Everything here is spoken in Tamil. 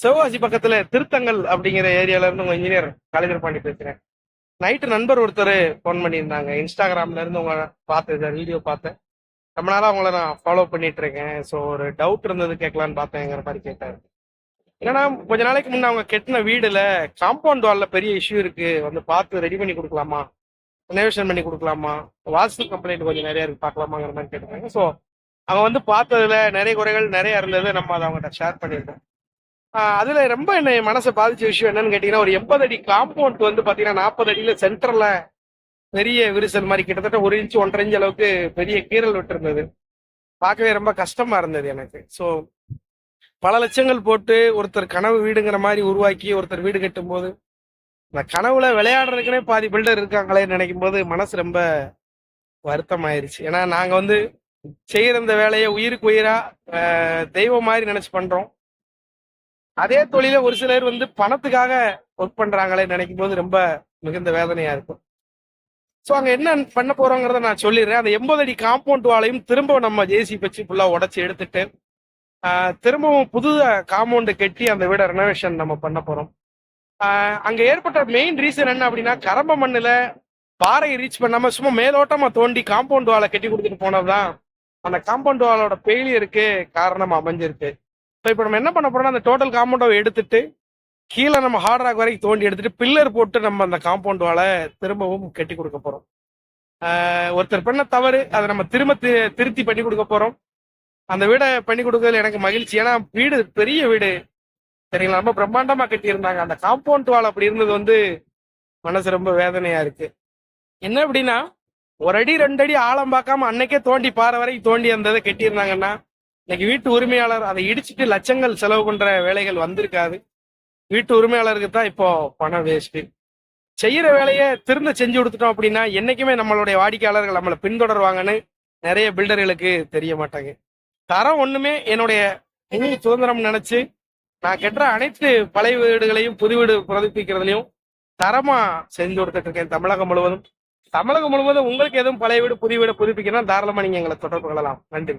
சிவகாசி பக்கத்துல திருத்தங்கல் அப்படிங்கிற ஏரியால இருந்து உங்க இன்ஜினியர் காலேஜர் பாண்டி பேசுறேன். நைட்டு நண்பர் ஒருத்தர் ஃபோன் பண்ணியிருந்தாங்க. இன்ஸ்டாகிராம்ல இருந்து உங்க பார்த்தேன், வீடியோ பார்த்தேன். ரொம்ப நாளா உங்களை நான் ஃபாலோ பண்ணிட்டு இருக்கேன். ஸோ ஒரு டவுட் இருந்தது கேட்கலான்னு பார்த்தேங்கிற மாதிரி கேட்டாரு. ஏன்னா கொஞ்ச நாளைக்கு முன்ன அவங்க கெட்டின வீடுல காம்பவுண்ட் வால்ல பெரிய இஷ்யூ இருக்கு, வந்து பார்த்து ரெடி பண்ணி கொடுக்கலாமா, ரெனோவேஷன் பண்ணி கொடுக்கலாமா, வாஸ்து கம்ப்ளைண்ட் கொஞ்சம் நிறைய இருக்கு பார்க்கலாமாங்கிற மாதிரி கேட்டாங்க. ஸோ அவங்க வந்து பார்த்ததுல நிறைய குறைகள் நிறைய இருந்தது, நம்ம அதை அவங்ககிட்ட ஷேர் பண்ணியிருக்கோம். அதுல ரொம்ப என்ன மனசை பாதிச்ச விஷயம் என்னன்னு கேட்டீங்கன்னா, ஒரு 80 அடி காம்பவுண்ட் வந்து பாத்தீங்கன்னா 40 அடியில சென்டர்ல பெரிய விரிசல் மாதிரி கிட்டத்தட்ட 1 இன்ச் 1.5 இன்ச் அளவுக்கு பெரிய கீறல் விட்டு இருந்தது. பார்க்கவே ரொம்ப கஷ்டமா இருந்தது எனக்கு. ஸோ பல லட்சங்கள் போட்டு ஒருத்தர் கனவு வீடுங்கிற மாதிரி உருவாக்கி ஒருத்தர் வீடு கட்டும் போது அந்த கனவுல விளையாடுறதுக்குனே பாதி பில்டர் இருக்காங்களே நினைக்கும் போது மனசு ரொம்ப வருத்தம் ஆயிருச்சு. ஏன்னா நாங்க வந்து செய்யற இந்த வேலையை உயிருக்கு உயிரா தெய்வம் மாதிரி நினைச்சு பண்றோம். அதே தொழில ஒரு சிலர் வந்து பணத்துக்காக ஒர்க் பண்றாங்களே நினைக்கும் போது ரொம்ப மிகுந்த வேதனையா இருக்கும். ஸோ அங்க என்ன பண்ண போறோங்கிறத நான் சொல்லிடுறேன். அந்த 80 அடி காம்பவுண்ட் வாலையும் திரும்ப நம்ம ஜேசி வச்சு ஃபுல்லா உடச்சி எடுத்துட்டு திரும்பவும் புது காம்பவுண்டு கட்டி அந்த வீட ரெனோவேஷன் நம்ம பண்ண போறோம். அங்க ஏற்பட்ட மெயின் ரீசன் என்ன அப்படின்னா, கரம்ப மண்ணுல பாறையை ரீச் பண்ணாம சும்மா மேலோட்டமா தோண்டி காம்பவுண்ட் வாலை கட்டி கொடுத்துட்டு போனதுதான் அந்த காம்பவுண்ட் வாலோட ஃபெயிலியருக்கு காரணம் அமைஞ்சிருக்கு. ஸோ இப்போ நம்ம என்ன பண்ண போறோம்னா, அந்த டோட்டல் காம்பவுண்டை எடுத்துட்டு கீழே நம்ம ஹார்ட் ராக் வரைக்கும் தோண்டி எடுத்துட்டு பில்லர் போட்டு நம்ம அந்த காம்பவுண்ட் வாலை திரும்பவும் கட்டி கொடுக்க போறோம். ஒருத்தர் பண்ண தவறு அதை நம்ம திரும்ப திருத்தி பண்ணி கொடுக்க போறோம். அந்த வீடை பண்ணி கொடுக்கறதுல எனக்கு மகிழ்ச்சி. ஏன்னா வீடு பெரிய வீடு சரிங்களா, ரொம்ப பிரம்மாண்டமா கட்டியிருந்தாங்க. அந்த காம்பவுண்ட் வால் அப்படி இருந்தது வந்து மனசு ரொம்ப வேதனையா இருக்கு. என்ன அப்படின்னா, 1 அடி 2 அடி ஆழம் பார்க்காம அன்னைக்கே தோண்டி பாறை வரைக்கும் தோண்டி அந்த இதை கட்டியிருந்தாங்கன்னா இன்னைக்கு வீட்டு உரிமையாளர் அதை இடிச்சுட்டு லட்சங்கள் செலவு பண்ற வேலைகள் வந்திருக்காது. வீட்டு உரிமையாளருக்கு தான் இப்போ பணம் வேஸ்ட். செய்யற வேலையை திரும்ப செஞ்சு கொடுத்துட்டோம் அப்படின்னா என்னைக்குமே நம்மளுடைய வாடிக்கையாளர்கள் நம்மளை பின்தொடருவாங்கன்னு நிறைய பில்டர்களுக்கு தெரிய மாட்டாங்க. தரம் ஒண்ணுமே என்னுடைய முழு சுதந்திரம் நினைச்சு நான் கெட்டுற அனைத்து பழைய வீடுகளையும் புது வீடு புதுப்பிக்கிறதுலையும் தரமா செஞ்சு கொடுத்துட்டு இருக்கேன் தமிழகம் முழுவதும். உங்களுக்கு எதுவும் பழைய வீடு புதிய வீடு புதுப்பிக்கணும் தாராளமா நீங்க எங்களை தொடர்பு கொள்ளலாம். நன்றி.